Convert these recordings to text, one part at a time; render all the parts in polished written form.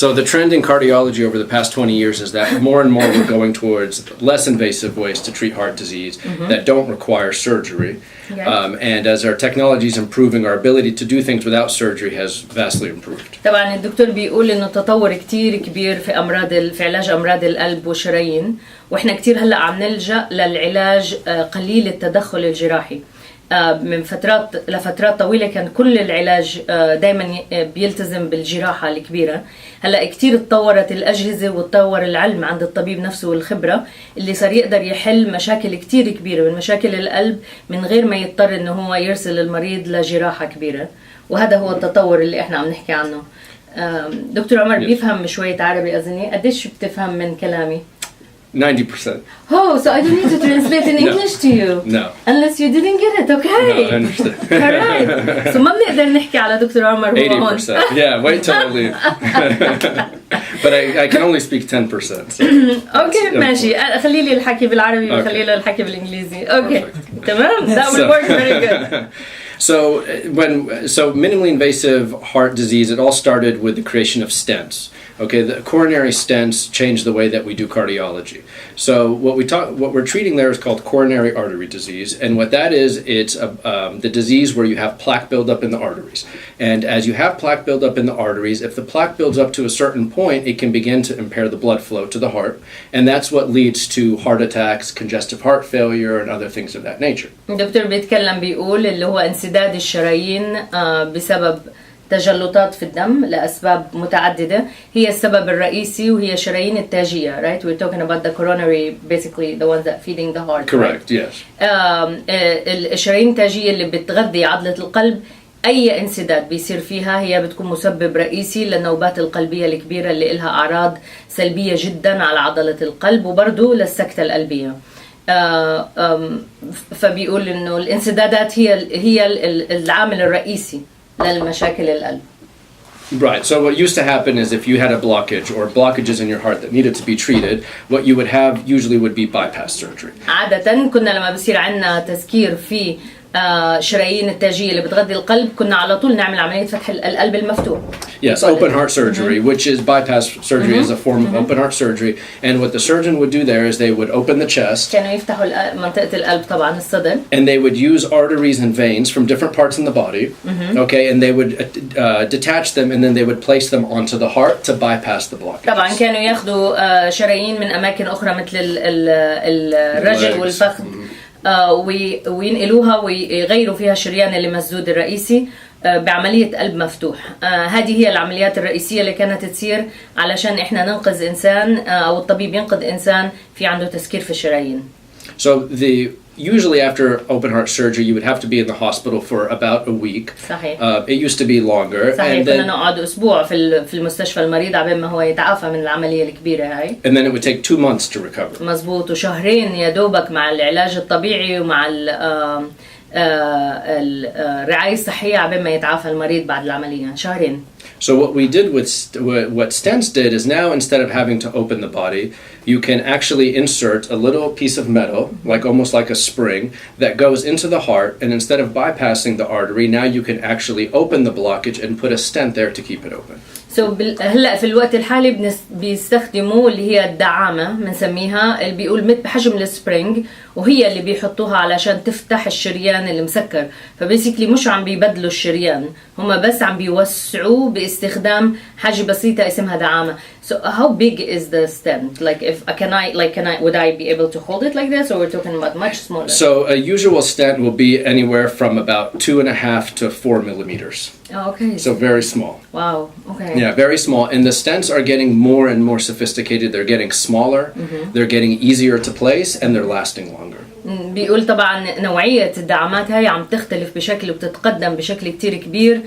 So the trend in cardiology over the past 20 years is that more and more we're going towards less invasive ways to treat heart disease that don't require surgery. And as our technology is improving, our ability to do things without surgery has vastly improved. طبعا الدكتور بيقول انه تطور كتير كبير في في علاج امراض القلب والشرايين، واحنا كتير هلا عم نلجأ للعلاج قليل التدخل الجراحي. من لفترات طويلة كان كل العلاج دايما بيلتزم بالجراحة الكبيرة. هلأ كتير اتطورت الأجهزة وتطور العلم عند الطبيب نفسه والخبرة اللي صار يقدر يحل مشاكل كتير كبيرة من مشاكل القلب من غير ما يضطر انه هو يرسل المريض لجراحة كبيرة، وهذا هو التطور اللي احنا عم نحكي عنه. دكتور عمر بيفهم شوية عربي أظني، قديش بتفهم من كلامي؟ 90%. Oh, so I don't need to translate in English to you. No. Unless you didn't get it, okay? No, I understand. Alright. So ما بنقدر نحكي على دكتور عمر هو هون. 80%. Yeah, wait till I leave. But I can only speak 10%. So Okay, ماشي. خلي لي الحكي بالعربي وخلي لي الحكي بالإنجليزي. Okay. تمام. That would work very good. So minimally invasive heart disease, it all started with the creation of stents. Okay, the coronary stents change the way that we do cardiology. So what we're treating there is called coronary artery disease, and what that is, it's the disease where you have plaque buildup in the arteries. And as you have plaque buildup in the arteries, if the plaque builds up to a certain point, it can begin to impair the blood flow to the heart, and that's what leads to heart attacks, congestive heart failure, and other things of that nature. الدكتور بيتكلم بيقول اللي هو انسداد الشرايين بسبب تجلطات في الدم لأسباب متعددة، هي السبب الرئيسي وهي شرايين التاجية. Right? We're talking about the coronary, basically the ones that feeding the heart. Correct, right? Yes. الشرايين التاجية اللي بتغذي عضلة القلب، أي انسداد بيصير فيها هي بتكون مسبب رئيسي للنوبات القلبية الكبيرة اللي إلها أعراض سلبية جدا على عضلة القلب وبرضو للسكتة القلبية. فبيقول إنه الانسدادات هي العامل الرئيسي للمشاكل القلب. Right. So what used to happen is if you had a blockage or blockages in your heart that needed to be treated, what you would have usually would be bypass surgery. عادة كنا لما بصير عنا تسكير في شرايين التاجية اللي بتغذي القلب كنا على طول نعمل عملية فتح القلب المفتوح. Yes, open heart surgery, which is bypass surgery is a form of open heart surgery. And what the surgeon would do there is they would open the chest. كانوا يفتحوا منطقة القلب طبعا الصدر. And they would use arteries and veins from different parts in the body. Okay, and they would detach them and then they would place them onto the heart to bypass the blockage. طبعا كانوا ياخذوا شرايين من أماكن أخرى مثل الرجل والفخذ. وينقلوها ويغيروا فيها الشريان اللي مسدود الرئيسي بعملية قلب مفتوح. هذه هي العمليات الرئيسية اللي كانت تصير علشان إحنا ننقذ إنسان أو الطبيب ينقذ إنسان في عنده تسكير في الشرايين. So usually after open heart surgery you would have to be in the hospital for about a week. صحيح. It used to be longer. صحيح. كنا نقعد أسبوع في المستشفى المريض عبين ما هو يتعافى من العملية الكبيرة هاي. And then it would take 2 months to recover. مزبوط، وشهرين يا دوبك مع العلاج الطبيعي ومع الرعاية الصحية عبين ما يتعافى المريض بعد العملية، شهرين. So what we did what stents did is now instead of having to open the body, you can actually insert a little piece of metal, almost like a spring, that goes into the heart, and instead of bypassing the artery, now you can actually open the blockage and put a stent there to keep it open. هلا في الوقت الحالي بيستخدموا اللي هي الدعامة بنسميها، اللي بيقول بحجم السبرينج، وهي اللي بيحطوها علشان تفتح الشريان اللي مسكر. فبيسيكلي مش عم بيبدلوا الشريان، هم بس عم بيوسعوه باستخدام حاجة بسيطة اسمها دعامة. So how big is the stent? Would I be able to hold it like this, or we're talking about much smaller? So a usual stent will be anywhere from about 2.5 to 4 millimeters. Oh, okay. So very small. Wow. Okay. Yeah, very small. And the stents are getting more and more sophisticated. They're getting smaller. They're getting easier to place, and they're lasting longer. بيقول طبعا نوعية الدعامات هاي عم تختلف بشكل وبتتقدم بشكل كتير كبير.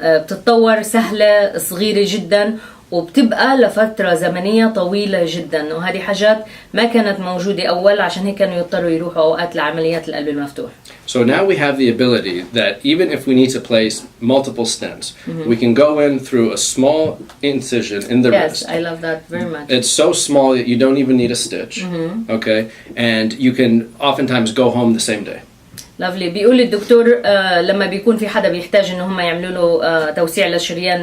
بتتطور سهلة صغيرة جدا وبتبقى لفترة زمنية طويلة جدا، وهذه حاجات ما كانت موجودة أول، عشان هيك كانوا يضطروا يروحوا أوقات لعمليات القلب المفتوح. So now we have the ability that even if we need to place multiple stents, we can go in through a small incision in the wrist. Yes, I love that very much. It's so small that you don't even need a stitch, okay? And you can oftentimes go home the same day. لافلي. بيقول الدكتور لما بيكون في حدا بيحتاج انه هم يعملوا له توسيع للشريان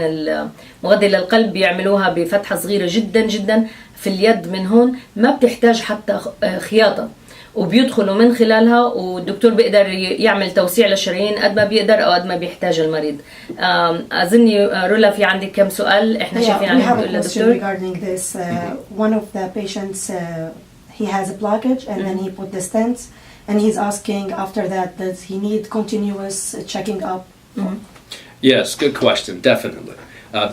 المغذي للقلب بيعملوها بفتحة صغيرة جدا جدا في اليد من هون، ما بتحتاج حتى خياطة، وبيدخلوا من خلالها والدكتور بيقدر يعمل توسيع للشرايين قد ما بيقدر او قد ما بيحتاج المريض. اظني رولا في عندك كم سؤال احنا شايفين عندك الدكتور. regarding this one of the patients he has a blockage and then he put the stents and he's asking after that does he need continuous checking up? Yes, good question, definitely.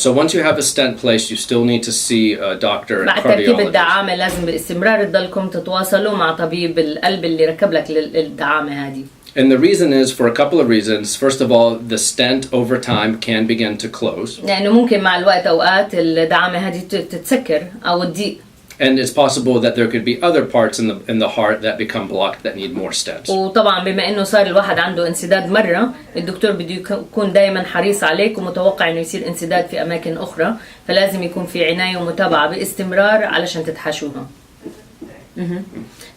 So once you have a stent placed, you still need to see a doctor and مع تركيب cardiologist. الدعامة لازم باستمرار تضلكم تتواصلوا مع طبيب القلب اللي ركب لك الدعامة هذه. And the reason is for a couple of reasons. First of all, the stent over time can begin to close. لأنه ممكن مع الوقت أوقات الدعامة هذه تتسكر أو تضيق. And it's possible that there could be other parts in the heart that become blocked that need more stents. وطبعا بما انه صار الواحد عنده انسداد مرة، الدكتور بده يكون دائما حريص عليك ومتوقع انه يصير انسداد في اماكن اخرى، فلازم يكون في عناية ومتابعة باستمرار علشان تتحاشوها.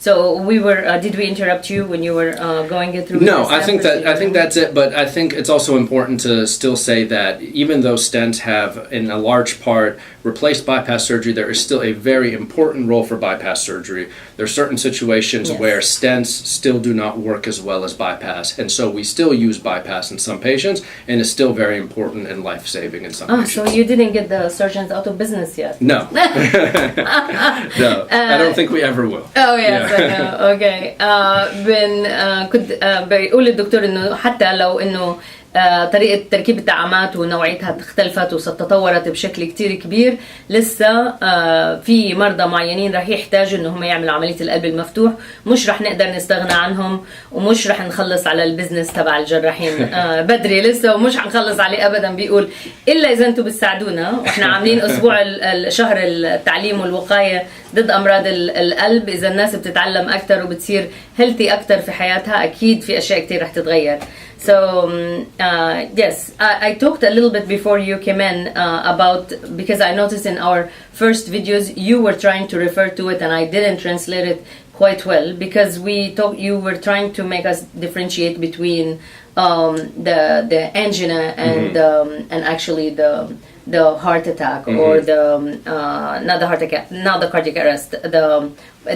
So we were. Did we interrupt you when you were going through? No, I think that's it. But I think it's also important to still say that even though stents have, in a large part, replaced bypass surgery, there is still a very important role for bypass surgery. There are certain situations where stents still do not work as well as bypass, and so we still use bypass in some patients, and it's still very important and life-saving in some patients. So you didn't get the surgeons out of business yet? No. No, I don't think we ever will. Oh yes. اوكي. كنت بيقول الدكتور انه حتى لو انه طريقة تركيب الدعامات ونوعيتها اختلفت وستطورت بشكل كتير كبير، لسه في مرضى معينين رح يحتاجوا انهم يعملوا عملية القلب المفتوح، مش رح نقدر نستغنى عنهم ومش رح نخلص على البزنس تبع الجراحين بدري لسه، ومش حنخلص عليه ابدا. بيقول الا اذا انتم بتساعدونا، واحنا عاملين اسبوع الشهر التعليم والوقاية ضد امراض القلب. اذا الناس بتتعلم اكثر وبتصير هيلثي اكثر في حياتها، اكيد في اشياء كتير رح تتغير. So yes, I talked a little bit before you came in about, because I noticed in our first videos you were trying to refer to it and I didn't translate it quite well, because you were trying to make us differentiate between the angina and actually the heart attack or the not the heart attack, not the cardiac arrest,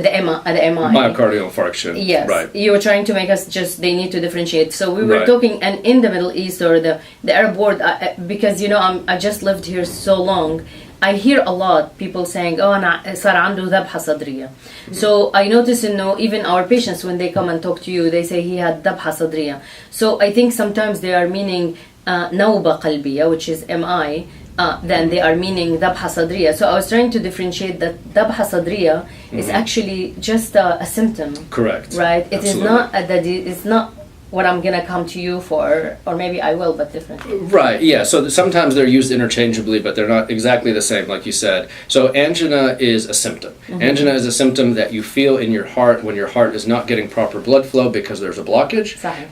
the MI. Myocardial infarction. Yes. Right. You were trying to make us they need to differentiate. So we were talking, and in the Middle East or the Arab world, because you know I just lived here so long, I hear a lot people saying, "Oh, أنا صار عنده ذبحة صدرية." So I notice, even our patients when they come and talk to you, they say he had ذبحة صدرية. So I think sometimes they are meaning نوبة قلبية, which is MI. Then they are meaning ذبحة صدرية. So I was trying to differentiate that ذبحة صدرية is actually just a symptom. Correct. Right? It Absolutely. is not it's not what I'm gonna come to you for, or maybe I will, but different. Right, yeah, so sometimes they're used interchangeably, but they're not exactly the same, like you said. So angina is a symptom. Angina is a symptom that you feel in your heart when your heart is not getting proper blood flow because there's a blockage,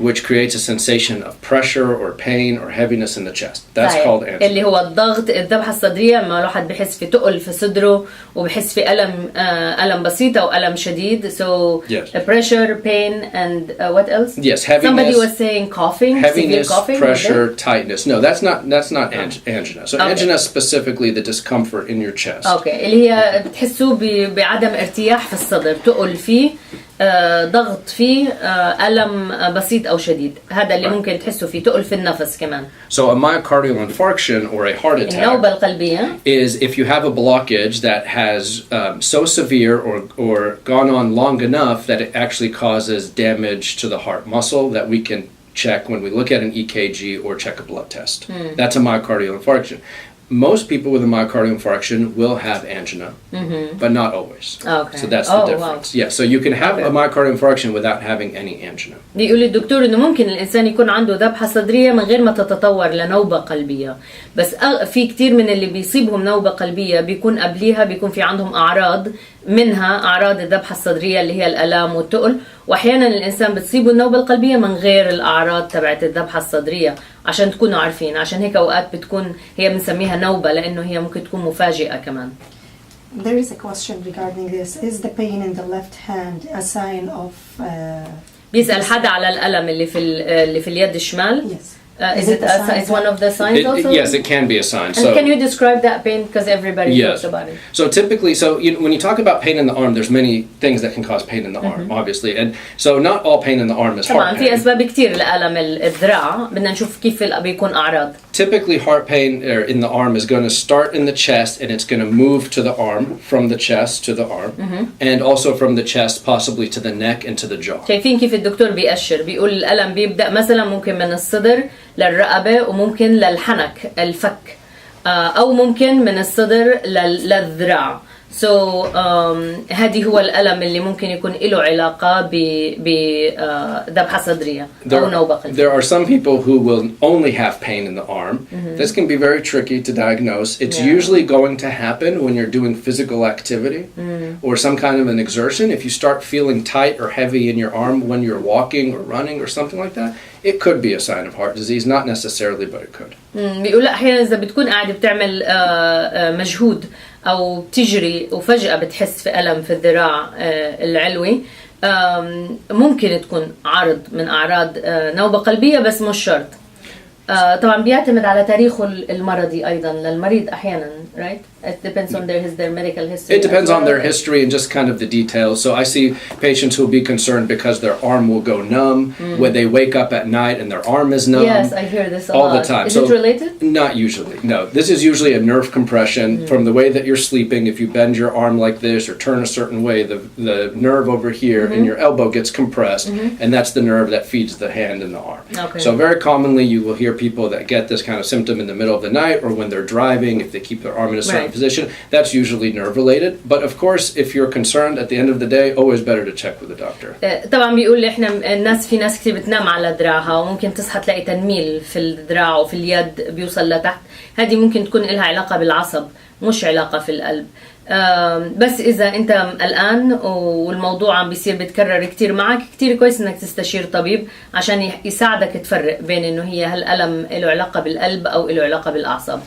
which creates a sensation of pressure or pain or heaviness in the chest. That's called angina. اللي هو الضغط، الذبحة الصدرية، ما الواحد بحس في تقل في صدره وبحس في ألم بسيط أو ألم شديد. So pressure, pain, and what else? Yes, heaviness. Somebody was saying coughing, heaviness, coughing, pressure, tightness. No, that's not angina. So angina is specifically the discomfort in your chest. Okay, اللي هي بتحسوا بعدم ارتياح في الصدر، تقل فيه، ضغط فيه، ألم بسيط أو شديد. هذا اللي ممكن تحسوا فيه، تقل في النفس كمان. So a myocardial infarction or a heart attack النوبة القلبية is if you have a blockage that has so severe or gone on long enough that it actually causes damage to the heart muscle that we can check when we look at an EKG or check a blood test. That's a myocardial infarction. Most people with a myocardial infarction will have angina, but not always. Okay. So that's the difference. Wow. Yeah, so you can have a myocardial infarction without having any angina. بيقول الدكتور انه ممكن الانسان يكون عنده ذبحة صدرية من غير ما تتطور لنوبة قلبية، بس في كتير من اللي بيصيبهم نوبة قلبية بيكون قبليها بيكون في عندهم أعراض، منها أعراض الذبحة الصدرية اللي هي الآلام والتقل، وأحيانا الإنسان بتصيبه النوبة القلبية من غير الأعراض تبعت الذبحة الصدرية، عشان تكونوا عارفين. عشان هيك أوقات بتكون هي بنسميها نوبة لأنه هي ممكن تكون مفاجئة كمان. There is a question regarding this. Is the pain in the left hand a sign of بيسأل حدا على الألم اللي في اليد الشمال. Yes. Is it it's one of the signs also? Yes, it can be a sign. And can you describe that pain, because everybody Yes. talks about it? So typically, when you talk about pain in the arm, there's many things that can cause pain in the arm, obviously, and so not all pain in the arm is طبعا heart في pain. أسباب كتير لألم الذراع، بدنا نشوف كيف بيكون أعراض. Typically, heart pain in the arm is going to start in the chest, and it's going to move to the arm, from the chest to the arm, and also from the chest, possibly to the neck and to the jaw. شايفين كيف الدكتور بيأشر، بيقول الألم بيبدأ مثلا ممكن من الصدر للرقبة، وممكن للحنك الفك، أو ممكن من الصدر للذراع. هذه هو الألم اللي ممكن يكون له علاقة بذبحة صدرية أو نوبة قلبية. There are some people who will only have pain in the arm. This can be very tricky to diagnose. It's usually going to happen when you're doing physical activity or some kind of an exertion. If you start feeling tight or heavy in your arm when you're walking or running or something like that, it could be a sign of heart disease, not necessarily, but it could. بيقول أحيانا إذا بتكون قاعد بتعمل مجهود أو بتجري وفجأة بتحس في ألم في الذراع العلوي، ممكن تكون عرض من أعراض نوبة قلبية، بس مش شرط. طبعا بيعتمد على تاريخه المرضي أيضا للمريض أحيانا, right? It depends on their medical history. It depends on their history and just kind of the details. So I see patients who will be concerned because their arm will go numb when they wake up at night and their arm is numb. Yes, I hear this all the time. Is it related? Not usually. No, this is usually a nerve compression from the way that you're sleeping. If you bend your arm like this or turn a certain way, the nerve over here in your elbow gets compressed, and that's the nerve that feeds the hand and the arm. Okay. So very commonly you will hear people that get this kind of symptom in the middle of the night or when they're driving, if they keep their arm in a certain position. That's usually nerve related. But of course, if you're concerned, at the end of the day, always better to check with a doctor. طبعا بيقول احنا في ناس كتير بتنام على دراعها وممكن تصحى تلاقي تنميل في الذراع وفي اليد بيوصل لتحت. هذه ممكن تكون لها علاقة بالعصب، مش علاقة في القلب. بس إذا أنت قلقان والموضوع عم بيصير بيتكرر كتير معك، كتير كويس إنك تستشير طبيب عشان يساعدك تفرق بين إنه هي هالألم له علاقة بالقلب أو له علاقة بالأعصاب.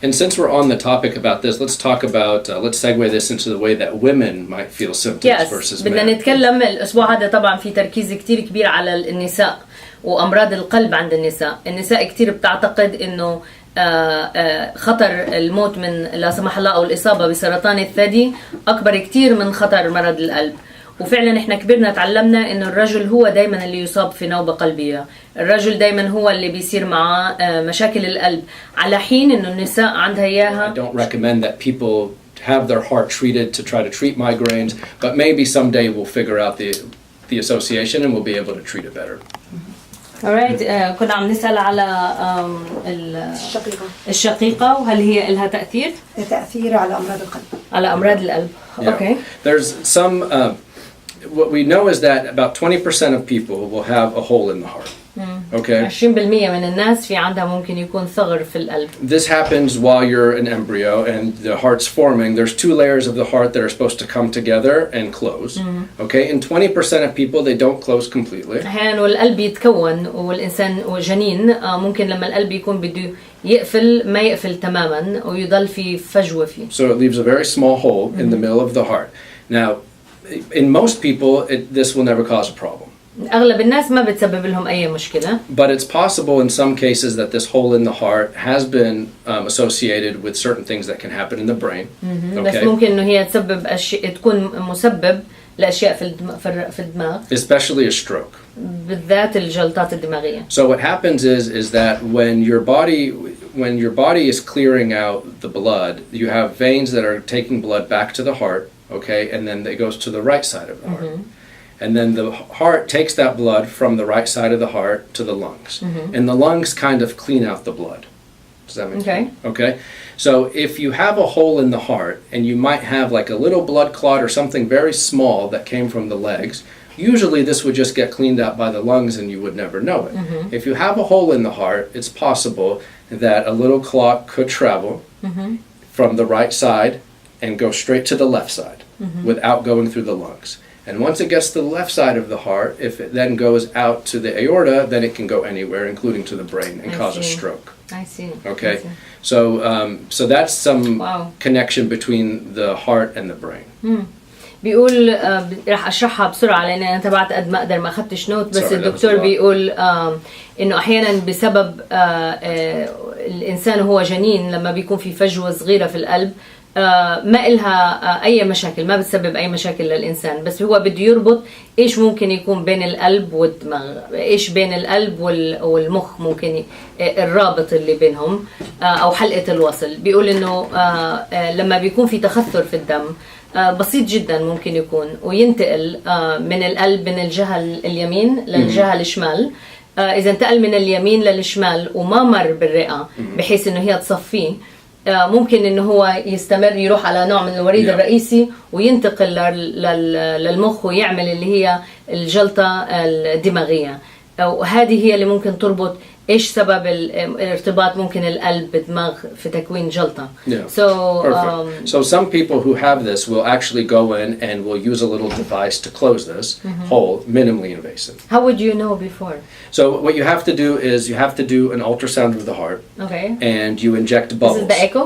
And since we're on the topic about this, let's talk about, let's segue this into the way that women might feel symptoms versus men. بدنا نتكلم الأسبوع هذا طبعا في تركيز كتير كبير على النساء وأمراض القلب عند النساء. النساء كتير بتعتقد إنه خطر الموت من لا سمح الله أو الإصابة بسرطان الثدي أكبر كتير من خطر مرض القلب. وفعلا احنا كبرنا تعلمنا انه الرجل هو دايما اللي يصاب في نوبة قلبية، الرجل دايما هو اللي بيصير معاه مشاكل القلب، على حين انه النساء عندها اياها. I don't recommend that people have their heart treated to try to treat migraines, but maybe someday we'll figure out the association and we'll be able to treat it better. Alright, كنا عم نسأل على الشقيقة وهل هي لها تأثير على أمراض القلب. على أمراض القلب. Okay. There's some what we know is that about 20% of people will have a hole in the heart. Okay. 20% من الناس في عندها ممكن يكون ثغر في القلب. This happens while you're an embryo and the heart's forming. There's two layers of the heart that are supposed to come together and close. Okay, and 20% of people they don't close completely. أحيانا والقلب يتكون والإنسان وجنين ممكن لما القلب يكون بده يقفل ما يقفل تماما ويضل في فجوة فيه. So it leaves a very small hole in the middle of the heart. Now, in most people, this will never cause a problem. أغلب الناس ما بتسبب لهم أي مشكلة. But it's possible in some cases that this hole in the heart has been associated with certain things that can happen in the brain. بس ممكن إنه هي تسبب أشياء تكون مسبب لأشياء في الدماغ. Especially a stroke. بالذات الجلطات الدماغية. So what happens is that when your body is clearing out the blood, you have veins that are taking blood back to the heart, okay, and then it goes to the right side of the heart. And then the heart takes that blood from the right side of the heart to the lungs. And the lungs kind of clean out the blood. Does that make sense? Okay. So if you have a hole in the heart and you might have like a little blood clot or something very small that came from the legs, usually this would just get cleaned out by the lungs and you would never know it. If you have a hole in the heart, it's possible that a little clot could travel from the right side and go straight to the left side without going through the lungs. And once it gets to the left side of the heart, if it then goes out to the aorta, then it can go anywhere, including to the brain, and cause a stroke. I see. Okay, so that's some connection between the heart and the brain. بيقول راح اشرحها بسرعه لان انا تبعت قد ما اقدر ما اخذتش نوت بس الدكتور بيقول انه احيانا بسبب الانسان وهو جنين لما بيكون في فجوه صغيره في القلب ما إلها أي مشاكل، ما بتسبب أي مشاكل للإنسان، بس هو بده يربط إيش ممكن يكون بين القلب والدماغ، إيش بين القلب والمخ ممكن الرابط اللي بينهم أو حلقة الوصل. بيقول إنه لما بيكون في تخثر في الدم بسيط جدا ممكن يكون وينتقل من القلب من الجهة اليمين للجهة الشمال. إذا انتقل من اليمين للشمال وما مر بالرئة بحيث إنه هي تصفيه ممكن إنه هو يستمر يروح على نوع من الوريد الرئيسي وينتقل للمخ ويعمل اللي هي الجلطة الدماغية. وهذه هي اللي ممكن تربط إيش سبب الارتباط ممكن القلب بالدماغ في تكوين جلطة. So some people who have this will actually go in and will use a little device to close this hole, minimally invasive. How would you know before? So what you have to do is you have to do an ultrasound of the heart. Okay. And you inject bubbles. This is the echo?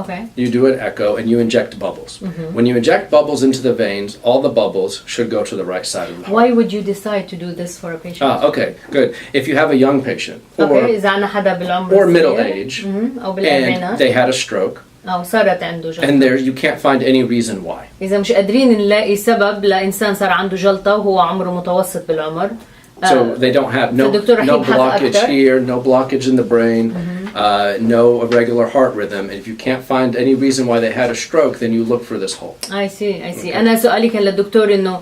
Okay. You do an echo and you inject bubbles. When you inject bubbles into the veins, all the bubbles should go to the right side of the heart. Why would you decide to do this for a patient? Okay, good. If you have a young patient or middle age and they had a stroke أو صارت عنده جلطة. And there you can't find any reason why. إذا مش قادرين نلاقي سبب لإنسان صار عنده جلطة وهو عمره متوسط بالعمر. So they don't have no blockage here, no blockage in the brain, no irregular heart rhythm. And if you can't find any reason why they had a stroke, then you look for this hole. I see. Okay. أنا سؤالي كان للدكتور إنه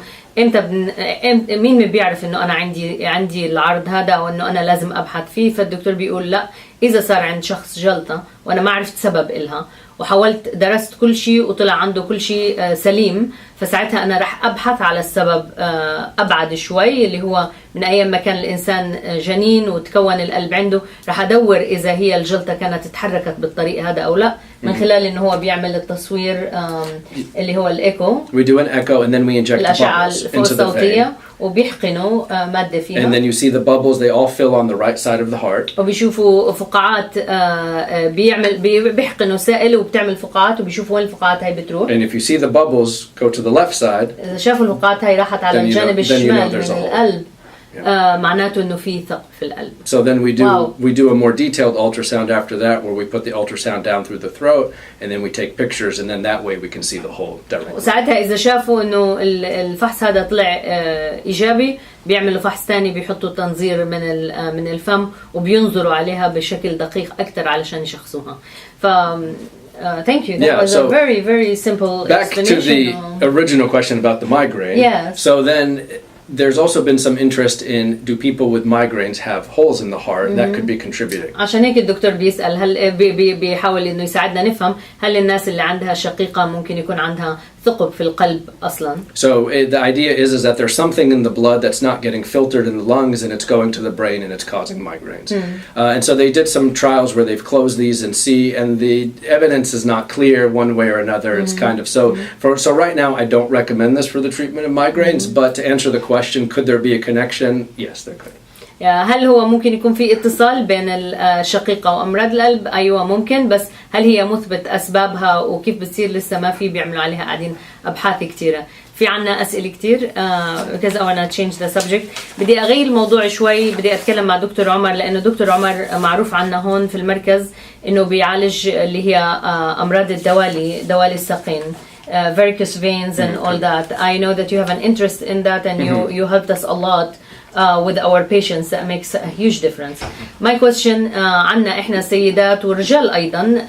مين بيعرف إنه أنا عندي العرض هذا أو إنه أنا لازم أبحث فيه. فالدكتور بيقول لا، إذا صار عند شخص جلطة وأنا ما عرفت سبب إلها وحاولت درست كل شيء وطلع عنده كل شيء سليم، فساعتها أنا رح أبحث على السبب أبعد شوي اللي هو من أيام ما كان الإنسان جنين وتكون القلب عنده. رح أدور إذا هي الجلطة كانت تتحركت بالطريق هذا أو لا من خلال إنه هو بيعمل التصوير اللي هو الإيكو. We do an echo and then we inject the bubbles into the vein. وبيحقنوا مادة فيها. And then you see the bubbles, they all fill on the right side of the heart. وبيشوفوا فقاعات بيحقنوا سائل وبتعمل فقاعات وبيشوفوا وين الفقاعات هاي بتروح. And if you see the bubbles go to the left side, إذا شافوا الفقاعات هاي راحت على الجانب الشمال من القلب معناته إنه في ثقب في القلب. So then we do a more detailed ultrasound after that, where we put the ultrasound down through the throat, and then we take pictures, and then that way we can see the hole directly. وساعتها إذا شافوا إنه الفحص هذا طلع إيجابي بيعملوا فحص ثاني بيحطوا تنظير من الفم وبينظروا عليها بشكل دقيق أكثر علشان يشخصوها. Thank you. That was a very, very simple explanation. Back to the original question about the migraine. Yes. So then there's also been some interest in, do people with migraines have holes in the heart that could be contributing? عشان هيك الدكتور بيسأل هل بيحاول إنه يساعدنا نفهم هل الناس اللي عندها شقيقة ممكن يكون عندها ثقب في القلب أصلاً. So the idea is that there's something in the blood that's not getting filtered in the lungs and it's going to the brain and it's causing migraines. And so they did some trials where they've closed these and and the evidence is not clear one way or another. It's kind of so right now I don't recommend this for the treatment of migraines, but to answer the question, could there be a connection? Yes, there could. هل هو ممكن يكون في اتصال بين الشقيقة وأمراض القلب؟ أيوة ممكن، بس هل هي مثبت أسبابها وكيف بتصير لسه ما في بيعملوا عليها قاعدين أبحاث كتيرة. في عنا أسئلة كتير because I wanna change the subject. بدي أغير الموضوع شوي، بدي أتكلم مع دكتور عمر لأنه دكتور عمر معروف عنا هون في المركز إنه بيعالج اللي هي أمراض دوالي الساقين. Varicose veins and all that. I know that you have an interest in that and you helped us a lot with our patients. That makes a huge difference. My question عنا إحنا سيدات ورجال أيضا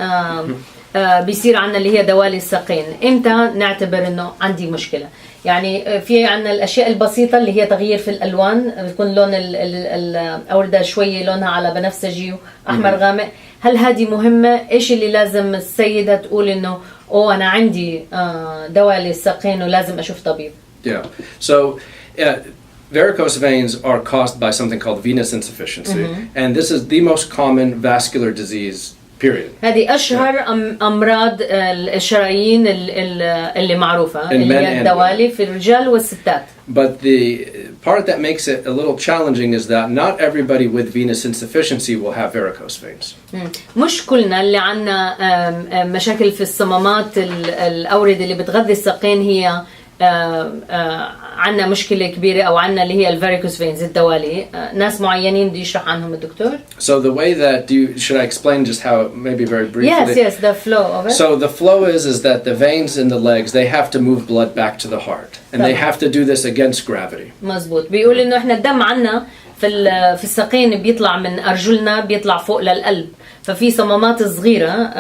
بيصير عنا اللي هي دوالي الساقين. إمتى نعتبر إنه عندي مشكلة؟ يعني في عنا الأشياء البسيطة اللي هي تغيير في الألوان، بيكون لون الأوردة شوية لونها على بنفسجي وأحمر غامق. هل هذه مهمة؟ إيش اللي لازم السيدة تقول إنه أنا عندي دوالي الساقين ولازم أشوف طبيب؟ Yeah. So varicose veins are caused by something called venous insufficiency, and this is the most common vascular disease. Period. هذه أشهر أمراض الشرايين اللي معروفة اللي هي الدوالي في الرجال والستات. But the part that makes it a little challenging is that not everybody with venous insufficiency will have varicose veins. مش كلنا اللي عنا مشاكل في الصمامات الأوردة اللي بتغذي الساقين هي عنا مشكلة كبيرة أو عنا اللي هي الفاريكوس فينز الدوالي، ناس معينين بده يشرح عنهم الدكتور. So the way that should I explain just how, maybe very briefly? Yes, the flow of it. So the flow is that the veins in the legs, they have to move blood back to the heart, and they have to do this against gravity. مزبوط. بيقول إنه إحنا الدم عنا في الساقين بيطلع من أرجلنا بيطلع فوق للقلب، ففي صمامات صغيرة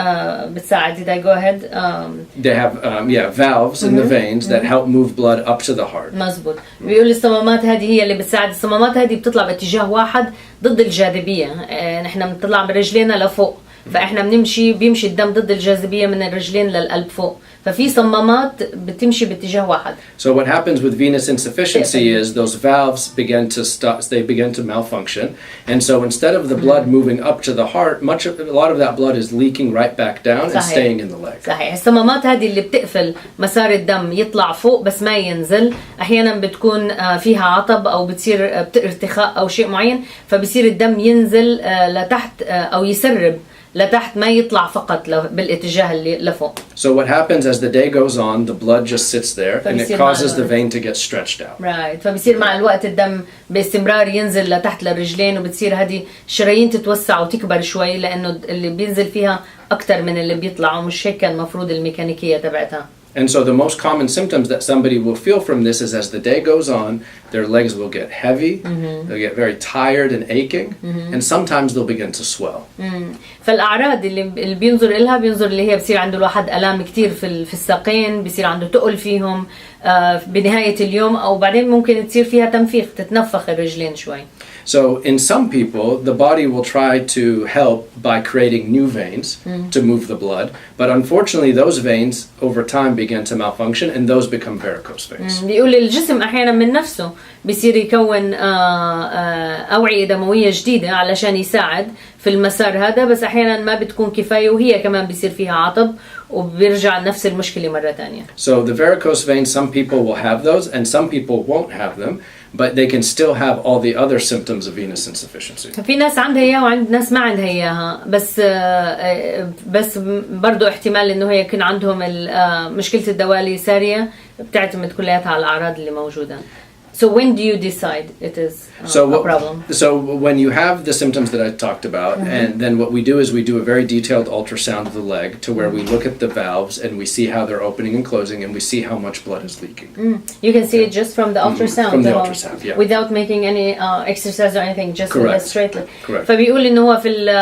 بتساعد. Did I go ahead? They have valves in the veins that help move blood up to the heart. مزبوط. بيقول الصمامات هذه هي اللي بتساعد. الصمامات هذه بتطلع باتجاه واحد ضد الجاذبية. نحن بنطلع برجلينا لفوق، فإحنا بيمشي الدم ضد الجاذبية من الرجلين للقلب فوق، ففي صمامات بتمشي باتجاه واحد. So what happens with venous insufficiency is those valves begin to malfunction, and so instead of the blood moving up to the heart, a lot of that blood is leaking right back down and staying in the leg. صحيح. الصمامات هذه اللي بتقفل مسار الدم يطلع فوق بس ما ينزل، أحيانا بتكون فيها عطب أو بتصير ارتخاء أو شيء معين، فبصير الدم ينزل لتحت أو يسرب لتحت، ما يطلع فقط بالاتجاه اللي لفوق. So what happens as the day goes on, the blood just sits there and it causes the vein to get stretched out. Right. فبصير مع الوقت الدم باستمرار ينزل لتحت للرجلين، وبتصير هذه الشرايين تتوسع وتكبر شوي لأنه اللي بينزل فيها أكتر من اللي بيطلع، ومش هيك كان مفروض الميكانيكية تبعتها. And so the most common symptoms that somebody will feel from this is as the day goes on, their legs will get heavy, they'll get very tired and aching, and sometimes they'll begin to swell. فالأعراض اللي بينظر إلها اللي هي بصير عنده الواحد ألام كتير في الساقين، بصير عنده تقل فيهم بنهاية اليوم، أو بعدين ممكن تصير فيها تنفيخ، تتنفخ الرجلين شوي. So in some people, the body will try to help by creating new veins to move the blood, but unfortunately those veins over time begin to malfunction and those become varicose veins. بيقول الجسم أحيانا من نفسه بيصير يكون أوعية دموية جديدة علشان يساعد في المسار هذا، بس أحيانا ما بتكون كفاية، وهي كمان بيصير فيها عطب وبيرجع نفس المشكلة مرة تانية. So the varicose veins, some people will have those and some people won't have them, but they can still have all the other symptoms of venous insufficiency. في ناس عندها إياها وعند ناس ما عندها إياها، بس برضو احتمال إنه هي يكون عندهم مشكلة الدوالي سارية، بتعتمد كلياتها على الأعراض اللي موجودة. So when do you decide it is a problem? So when you have the symptoms that I talked about, and then what we do is we do a very detailed ultrasound of the leg to where we look at the valves and we see how they're opening and closing and we see how much blood is leaking. You can see it just from the ultrasound? From the ultrasound, yeah. Without making any exercise or anything, just straightly. Correct. فبيقول إنه هو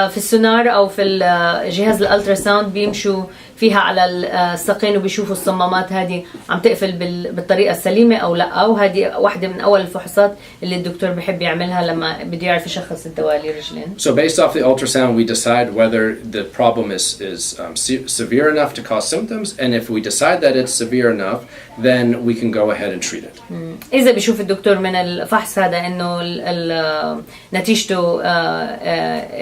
في السونار أو في الجهاز الالتراساوند بيمشوا فيها على الساقين وبيشوفوا الصمامات هذه عم تقفل بالطريقة السليمة أو لا، وهذه واحدة من أول الفحوصات اللي الدكتور بيحب يعملها لما بده يعرف يشخص الدوالي رجلين. So based off the ultrasound we decide whether the problem is severe enough to cause symptoms, and if we decide that it's severe enough then we can go ahead and treat it. إذا بيشوف الدكتور من الفحص هذا إنه نتيجته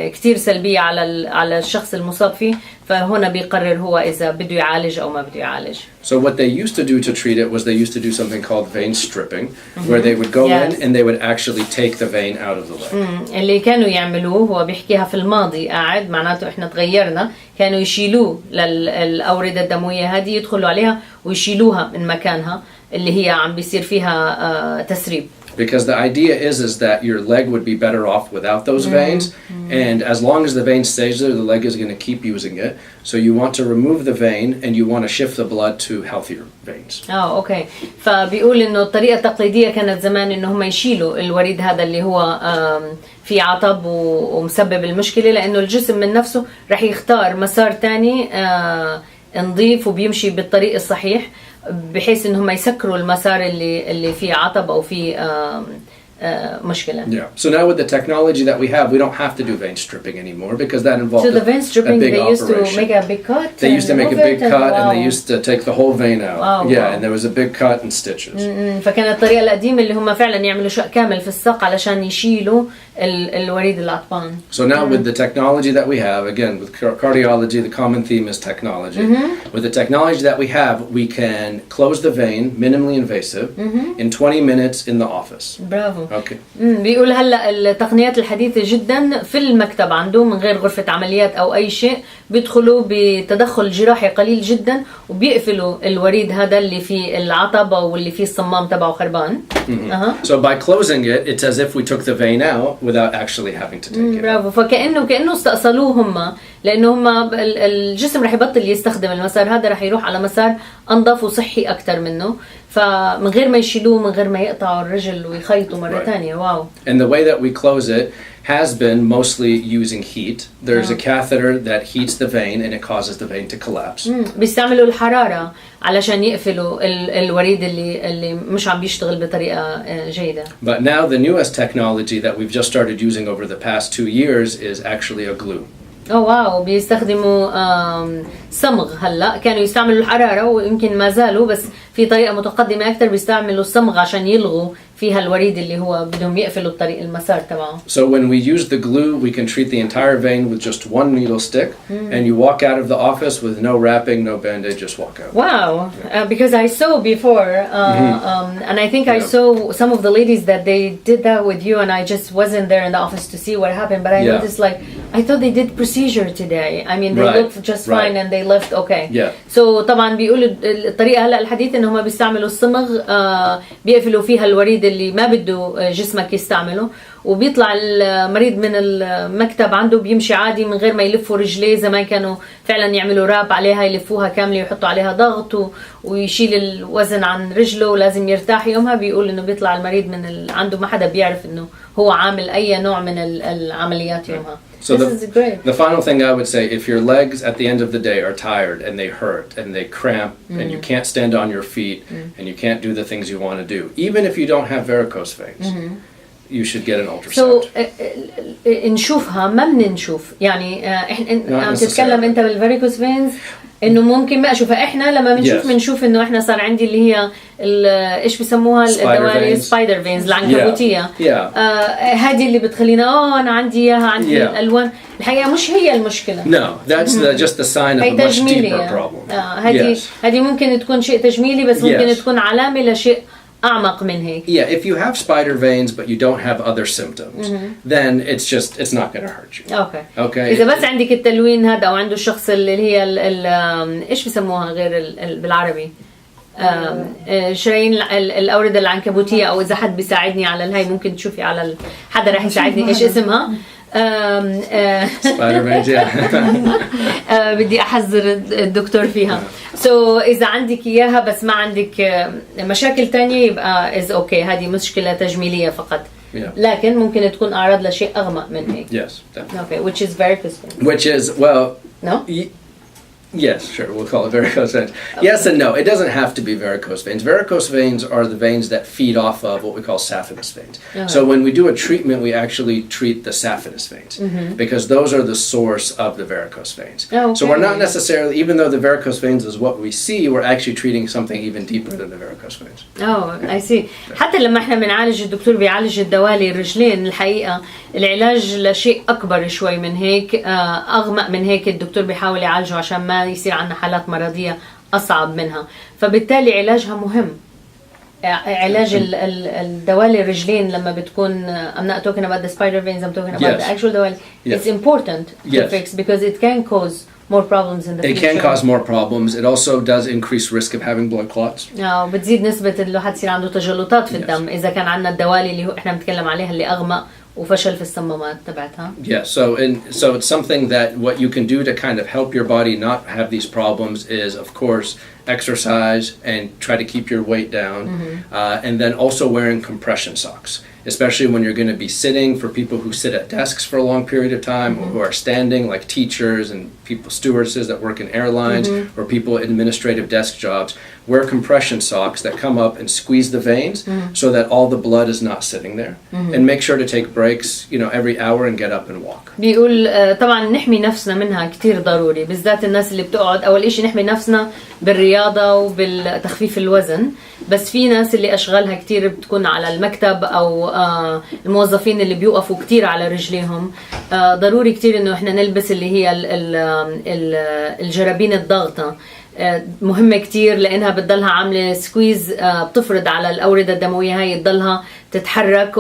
كتير سلبية على الشخص المصاب فيه، فهنا بيقرر هو إذا بده يعالج أو ما بده يعالج. So what they used to do to treat it was they used to do something called vein stripping, where they would go in and they would actually take the vein out of the leg. اللي كانوا يعملوه هو بيحكيها في الماضي قاعد، معناته إحنا تغيرنا، كانوا يشيلوه للأوردة الدموية هذه، يدخلوا عليها ويشيلوها من مكانها اللي هي عم بيصير فيها تسريب. Because the idea is that your leg would be better off without those veins, and as long as the vein stays there, the leg is going to keep using it. So you want to remove the vein and you want to shift the blood to healthier veins. اوكي. فبيقول انه الطريقة التقليدية كانت زمان انه هم يشيلوا الوريد هذا اللي هو في عطب ومسبب المشكلة، لانه الجسم من نفسه رح يختار مسار تاني نظيف وبيمشي بالطريق الصحيح، بحيث انهم يسكروا المسار اللي فيه عطب او فيه مشكلة. Yeah. So now with the technology that we have, we don't have to do vein stripping anymore because that involved the vein stripping, a big they used operation. to make a big cut. They used to make a big cut and they used to take the whole vein out. And there was a big cut and stitches. فكانت الطريقة القديمة اللي هم فعلا يعملوا شق كامل في الساق علشان يشيلوا الوريد العطبان. So now with the technology that we have, again with cardiology, the common theme is technology. With the technology that we have, we can close the vein, minimally invasive, in 20 minutes in the office. Bravo. اوكي. بيقول هلا التقنيات الحديثه جدا في المكتب عنده من غير غرفه عمليات او اي شيء، بيدخلوا بتدخل جراحي قليل جدا وبيقفلوا الوريد هذا اللي فيه العطب او اللي فيه الصمام تبعه خربان. So by closing it, it's as if we took the vein out without actually having to take it. برافو. فكأنه استأصلوه هم، لأنه هم الجسم رح يبطل يستخدم المسار هذا، رح يروح على مسار أنظف وصحي أكتر منه، فمن غير ما يشيلوه، من غير ما يقطعوا الرجل ويخيطوا مرة ثانية. واو. And the way that we close it has been mostly using heat. There's a catheter that heats the vein and it causes the vein to collapse. بيستعملوا الحرارة علشان يقفلوا الوريد اللي مش عم بيشتغل بطريقة جيدة. But now the newest technology that we've just started using over the past 2 years is actually a glue. واو. بيستخدموا صمغ. هلا كانوا يستعملوا الحرارة ويمكن ما زالوا، بس في طريقة متقدمة أكثر بيستعملوا الصمغ عشان يلغوا فيها الوريد اللي هو بدهم يقفلوا الطريق المسار تبعه. So when we use the glue, we can treat the entire vein with just one needle stick, and you walk out of the office with no wrapping, no bandage, just walk out. Wow, because I saw before, and I think I saw some of the ladies that they did that with you, and I just wasn't there in the office to see what happened, but I noticed like, I thought they did procedure today. I mean, they looked just fine and they left okay. So طبعا بيقولوا الطريقة هلا الحديثة إنهم بيستعملوا الصمغ، بيقفلوا فيها الوريد اللي ما بده جسمك يستعمله، وبيطلع المريض من المكتب عنده بيمشي عادي من غير ما يلفوا رجليه. زمان كانوا فعلا يعملوا راب عليها، يلفوها كاملة ويحطوا عليها ضغط ويشيل الوزن عن رجله ولازم يرتاح. يومها بيقول إنه بيطلع المريض من عنده ما حدا بيعرف إنه هو عامل أي نوع من العمليات يومها. So the final thing I would say, if your legs at the end of the day are tired and they hurt and they cramp and you can't stand on your feet and you can't do the things you want to do, even if you don't have varicose veins, you should get an ultrasound. So نشوفها ما بنشوف يعني احنا عم تتكلم انت بالvaricose veins انه ممكن ما اشوفها. احنا لما بنشوف بنشوف انه احنا صار عندي اللي هي ايش بيسموها الدوالي سبايدر فينز العنكبوتيه. هذه اللي بتخلينا انا عندي اياها، عندي الالوان. الحقيقه مش هي المشكله. No, that's just the sign of a much deeper problem. هذه ممكن تكون شيء تجميلي، بس ممكن تكون علامه لشيء أعمق من هيك. Yeah, if you have spider veins but you don't have other symptoms, then it's not going to hurt you. Okay. إذا بس عندك التلوين هذا أو عنده الشخص اللي هي إيش بيسموها غير بالعربي؟ شرايين الأوردة العنكبوتية، أو إذا حد بيساعدني على الهاي ممكن تشوفي على حدا راح يساعدني إيش اسمها. spider veins. بدي أحذر الدكتور فيها. So إذا عندك إياها بس ما عندك مشاكل تانية يبقى is okay. هذه مشكلة تجميلية فقط. لكن ممكن تكون أعراض لشيء أغمق من هيك. Yes, definitely. Okay, which is varicose veins. Which is, well, no? Yes, sure, we'll call it varicose veins. Yes and no, it doesn't have to be varicose veins. Varicose veins are the veins that feed off of what we call saphenous veins. So when we do a treatment, we actually treat the saphenous veins because those are the source of the varicose veins. So we're not necessarily, even though the varicose veins is what we see, we're actually treating something even deeper than the varicose veins. Oh, I see. حتى لما احنا بنعالج، الدكتور بيعالج الدوالي الرجلين، الحقيقة العلاج لشيء أكبر شوي من هيك، أغمق من هيك. الدكتور بيحاول يعالجه عشان ما يصير عندنا حالات مرضية أصعب منها، فبالتالي علاجها مهم. علاج الدوالي الرجلين لما بتكون I'm not talking about the spider veins, I'm talking about the actual دوالي. It's important to fix because it can cause more problems in the future. It can cause more problems. It also does increase risk of having blood clots. بتزيد نسبة اللي حتصير عنده تجلطات في الدم إذا كان عندنا الدوالي اللي هو إحنا بنتكلم عليها اللي أغمق وفشل في الصمامات تبعتها. Yeah, so it's something that what you can do to kind of help your body not have these problems is, of course, exercise and try to keep your weight down, and then also wearing compression socks, especially when you're going to be sitting. For people who sit at desks for a long period of time, or who are standing, like teachers and people, stewardesses that work in airlines, or people in administrative desk jobs, wear compression socks that come up and squeeze the veins so that all the blood is not sitting there. And make sure to take breaks, every hour and get up and walk. بيقول طبعا نحمي نفسنا منها كتير ضروري، بالذات الناس اللي بتقعد. أول إشي نحمي نفسنا بالرياضة وبالتخفيف الوزن، بس في ناس اللي أشغالها كتير بتكون على المكتب أو الموظفين اللي بيوقفوا كتير على رجليهم. ضروري كتير إنه إحنا نلبس اللي هي الجرابين الضغطة مهمة كتير لأنها بتضلها عاملة سكويز، بتفرض على الأوردة الدموية هاي تضلها تتحرك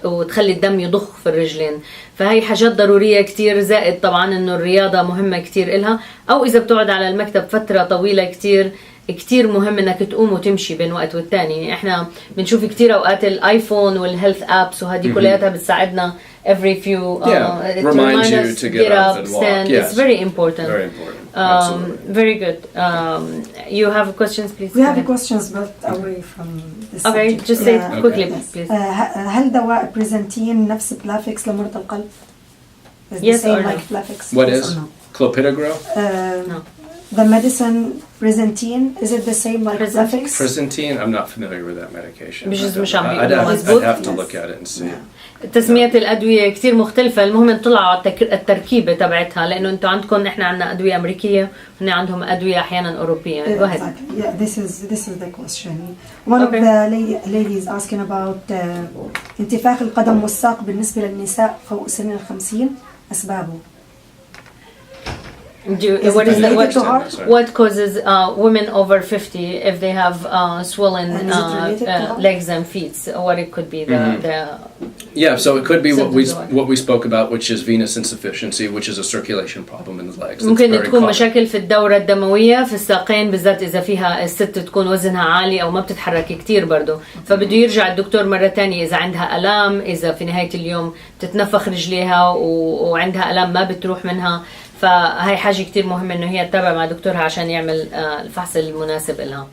وتخلي الدم يضخ في الرجلين. فهي حاجات ضرورية كتير، زائد طبعا إنه الرياضة مهمة كتير إلها، أو إذا بتقعد على المكتب فترة طويلة كتير مهم انك تقوم وتمشي بين وقت والتاني. احنا بنشوف كتير اوقات الايفون والهيلث ابس وهذه كلياتها بتساعدنا every few remind you to get up and walk. stand. Yes. It's very important. Very important. Absolutely. Very good. You have questions, please? We have questions but away from the subject. Okay, just say it quickly, please. هل دواء بريزنتين نفس بلافكس لمرضى القلب؟ Is the Yes same or no? like Plavix? What Yes is or no? clopidogrel? No. The medicine Prezentine, is it the same like Plavix? Prezentine, I'm not familiar with that medication. I'd have to look at it and see. تسميات الأدوية كتير مختلفة، المهم نطلع التركيبة تبعتها، لأنه أنتوا عندكم إحنا عندنا أدوية أمريكية وهن عندهم أدوية أحيانا أوروبية. Go ahead. Exactly. Yeah, this is the question. One of the ladies asking about انتفاخ القدم والساق بالنسبة للنساء فوق سن 50 أسبابه. What causes women over 50 if they have swollen legs and feet? What it could be yeah, so it could be what we spoke about, which is venous insufficiency, which is a circulation problem in the legs. ممكن تكون مشاكل في الدورة الدموية في الساقين، بالذات إذا فيها الست تكون وزنها عالي أو ما بتتحرك كتير برضو، فبده يرجع الدكتور مرة تانية إذا عندها ألام، إذا في نهاية اليوم تتنفخ رجليها وعندها ألام ما بتروح منها. فهي حاجة كتير مهمة إنه هي تتابع مع دكتورها عشان يعمل الفحص المناسب لها.